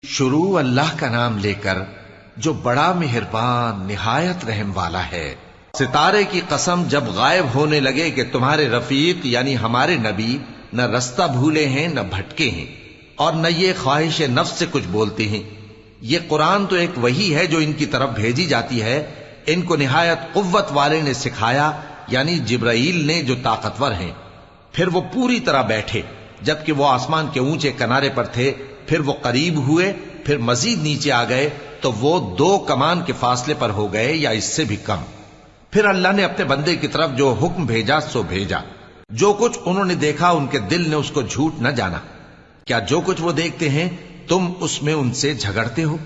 شروع اللہ کا نام لے کر جو بڑا مہربان نہایت رحم والا ہے۔ ستارے کی قسم جب غائب ہونے لگے کہ تمہارے رفیق یعنی ہمارے نبی نہ رستہ بھولے ہیں نہ بھٹکے ہیں اور نہ یہ خواہش نفس سے کچھ بولتے ہیں۔ یہ قرآن تو ایک وحی ہے جو ان کی طرف بھیجی جاتی ہے، ان کو نہایت قوت والے نے سکھایا یعنی جبرائیل نے جو طاقتور ہیں۔ پھر وہ پوری طرح بیٹھے جبکہ وہ آسمان کے اونچے کنارے پر تھے، پھر وہ قریب ہوئے، پھر مزید نیچے آ گئے تو وہ 2 کمان کے فاصلے پر ہو گئے یا اس سے بھی کم۔ پھر اللہ نے اپنے بندے کی طرف جو حکم بھیجا سو بھیجا۔ جو کچھ انہوں نے دیکھا ان کے دل نے اس کو جھوٹ نہ جانا۔ کیا جو کچھ وہ دیکھتے ہیں تم اس میں ان سے جھگڑتے ہو؟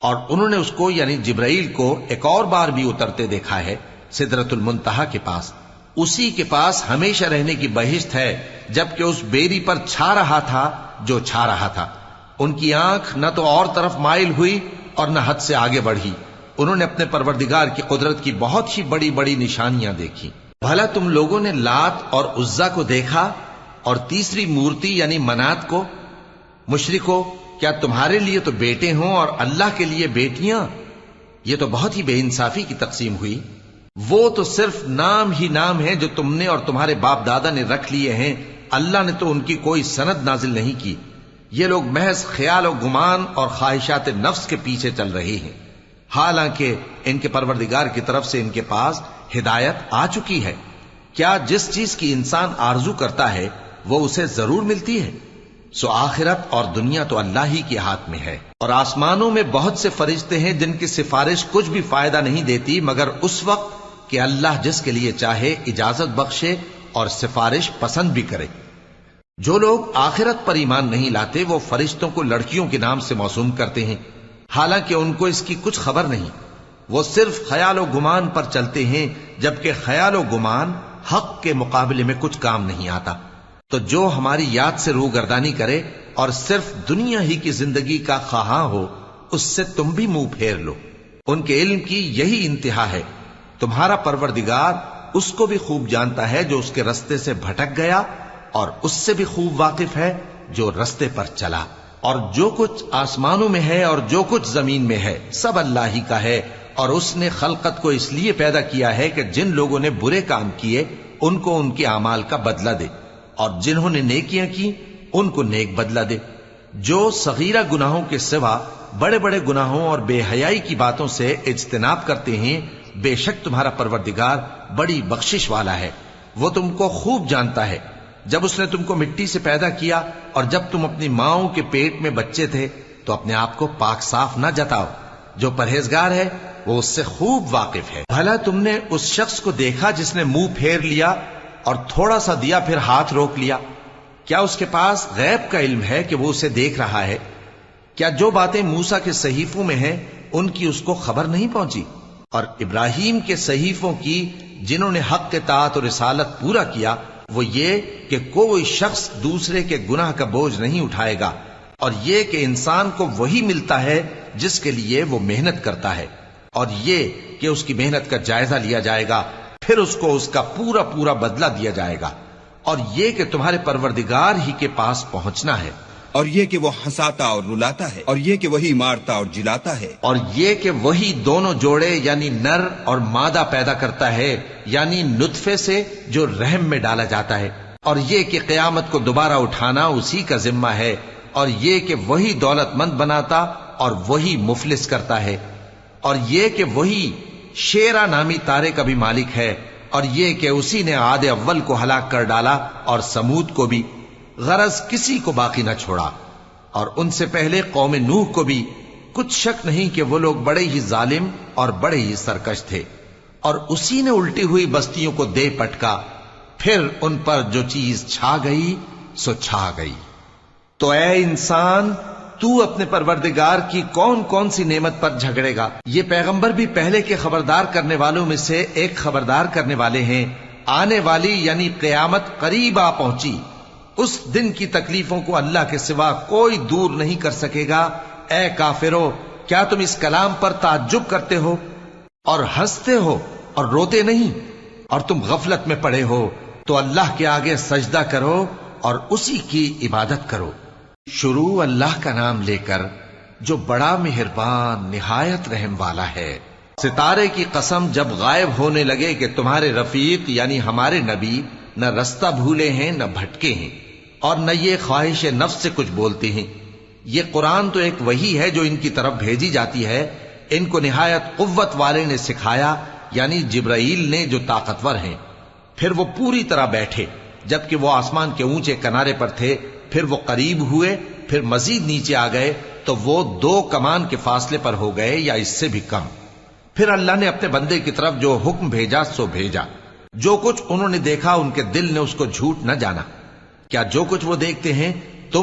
اور انہوں نے اس کو یعنی جبرائیل کو ایک اور بار بھی اترتے دیکھا ہے سدرۃ المنتہا کے پاس۔ اسی کے پاس ہمیشہ رہنے کی بہشت ہے، جبکہ اس بیری پر چھا رہا تھا جو چھا رہا تھا۔ ان کی آنکھ نہ تو اور طرف مائل ہوئی اور نہ حد سے آگے بڑھی۔ انہوں نے اپنے پروردگار کی قدرت کی بہت ہی بڑی بڑی نشانیاں دیکھی۔ بھلا تم لوگوں نے لات اور عزا کو دیکھا اور تیسری مورتی یعنی منات کو؟ مشرکو، کیا تمہارے لیے تو بیٹے ہوں اور اللہ کے لیے بیٹیاں؟ یہ تو بہت ہی بے انصافی کی تقسیم ہوئی۔ وہ تو صرف نام ہی نام ہے جو تم نے اور تمہارے باپ دادا نے رکھ لیے ہیں، اللہ نے تو ان کی کوئی سند نازل نہیں کی۔ یہ لوگ محض خیال و گمان اور خواہشات نفس کے پیچھے چل رہے ہیں، حالانکہ ان کے پروردگار کی طرف سے ان کے پاس ہدایت آ چکی ہے۔ کیا جس چیز کی انسان آرزو کرتا ہے وہ اسے ضرور ملتی ہے؟ سو آخرت اور دنیا تو اللہ ہی کے ہاتھ میں ہے۔ اور آسمانوں میں بہت سے فرشتے ہیں جن کی سفارش کچھ بھی فائدہ نہیں دیتی مگر اس وقت کہ اللہ جس کے لیے چاہے اجازت بخشے اور سفارش پسند بھی کرے۔ جو لوگ آخرت پر ایمان نہیں لاتے وہ فرشتوں کو لڑکیوں کے نام سے موسوم کرتے ہیں، حالانکہ ان کو اس کی کچھ خبر نہیں۔ وہ صرف خیال و گمان پر چلتے ہیں، جبکہ خیال و گمان حق کے مقابلے میں کچھ کام نہیں آتا۔ تو جو ہماری یاد سے روگردانی کرے اور صرف دنیا ہی کی زندگی کا خواہاں ہو، اس سے تم بھی منہ پھیر لو۔ ان کے علم کی یہی انتہا ہے۔ تمہارا پروردگار اس کو بھی خوب جانتا ہے جو اس کے رستے سے بھٹک گیا، اور اس سے بھی خوب واقف ہے جو رستے پر چلا۔ اور جو کچھ آسمانوں میں ہے اور جو کچھ زمین میں ہے سب اللہ ہی کا ہے، اور اس نے خلقت کو اس لیے پیدا کیا ہے کہ جن لوگوں نے برے کام کیے ان کو ان کے اعمال کا بدلہ دے، اور جنہوں نے نیکیاں کی ان کو نیک بدلہ دے۔ جو صغیرہ گناہوں کے سوا بڑے بڑے گناہوں اور بے حیائی کی باتوں سے اجتناب کرتے ہیں، بے شک تمہارا پروردگار بڑی بخشش والا ہے۔ وہ تم کو خوب جانتا ہے۔ جب اس نے تم کو مٹی سے پیدا کیا اور جب تم اپنی ماؤں کے پیٹ میں بچے تھے تو اپنے آپ کو پاک صاف نہ جتاؤ۔ جو پرہیزگار ہے وہ اس سے خوب واقف ہے۔ بھلا تم نے اس شخص کو دیکھا جس نے منہ پھیر لیا اور تھوڑا سا دیا پھر ہاتھ روک لیا؟ کیا اس کے پاس غیب کا علم ہے کہ وہ اسے دیکھ رہا ہے؟ کیا جو باتیں موسیٰ کے صحیفوں میں ہیں ان کی اس کو خبر نہیں پہنچی؟ اور ابراہیم کے صحیفوں کی جنہوں نے حق کے طاعت اور رسالت پورا کیا، وہ یہ کہ کوئی شخص دوسرے کے گناہ کا بوجھ نہیں اٹھائے گا، اور یہ کہ انسان کو وہی ملتا ہے جس کے لیے وہ محنت کرتا ہے، اور یہ کہ اس کی محنت کا جائزہ لیا جائے گا، پھر اس کو اس کا پورا پورا بدلہ دیا جائے گا، اور یہ کہ تمہارے پروردگار ہی کے پاس پہنچنا ہے، اور یہ کہ وہ ہنساتا اور رلاتا ہے، اور یہ کہ وہی مارتا اور جلاتا ہے، اور یہ کہ وہی دونوں جوڑے یعنی نر اور مادہ پیدا کرتا ہے یعنی نطفے سے جو رحم میں ڈالا جاتا ہے، اور یہ کہ قیامت کو دوبارہ اٹھانا اسی کا ذمہ ہے، اور یہ کہ وہی دولت مند بناتا اور وہی مفلس کرتا ہے، اور یہ کہ وہی شیرا نامی تارے کا بھی مالک ہے، اور یہ کہ اسی نے عاد اول کو ہلاک کر ڈالا اور سمود کو بھی، غرض کسی کو باقی نہ چھوڑا، اور ان سے پہلے قوم نوح کو بھی۔ کچھ شک نہیں کہ وہ لوگ بڑے ہی ظالم اور بڑے ہی سرکش تھے، اور اسی نے الٹی ہوئی بستیوں کو دے پٹکا، پھر ان پر جو چیز چھا گئی سو چھا گئی۔ تو اے انسان، تو اپنے پروردگار کی کون کون سی نعمت پر جھگڑے گا؟ یہ پیغمبر بھی پہلے کے خبردار کرنے والوں میں سے ایک خبردار کرنے والے ہیں۔ آنے والی یعنی قیامت قریب آ پہنچی، اس دن کی تکلیفوں کو اللہ کے سوا کوئی دور نہیں کر سکے گا۔ اے کافرو، کیا تم اس کلام پر تعجب کرتے ہو اور ہنستے ہو اور روتے نہیں؟ اور تم غفلت میں پڑے ہو تو اللہ کے آگے سجدہ کرو اور اسی کی عبادت کرو۔ شروع اللہ کا نام لے کر جو بڑا مہربان نہایت رحم والا ہے۔ ستارے کی قسم جب غائب ہونے لگے کہ تمہارے رفیق یعنی ہمارے نبی نہ رستہ بھولے ہیں نہ بھٹکے ہیں اور نہ یہ خواہش نفس سے کچھ بولتے ہیں۔ یہ قرآن تو ایک وحی ہے جو ان کی طرف بھیجی جاتی ہے، ان کو نہایت قوت والے نے سکھایا یعنی جبرائیل نے جو طاقتور ہیں۔ پھر وہ پوری طرح بیٹھے جبکہ وہ آسمان کے اونچے کنارے پر تھے، پھر وہ قریب ہوئے، پھر مزید نیچے آ گئے تو وہ 2 کمان کے فاصلے پر ہو گئے یا اس سے بھی کم۔ پھر اللہ نے اپنے بندے کی طرف جو حکم بھیجا سو بھیجا۔ جو کچھ انہوں نے دیکھا ان کے دل نے اس کو جھوٹ نہ جانا۔ کیا جو کچھ وہ دیکھتے ہیں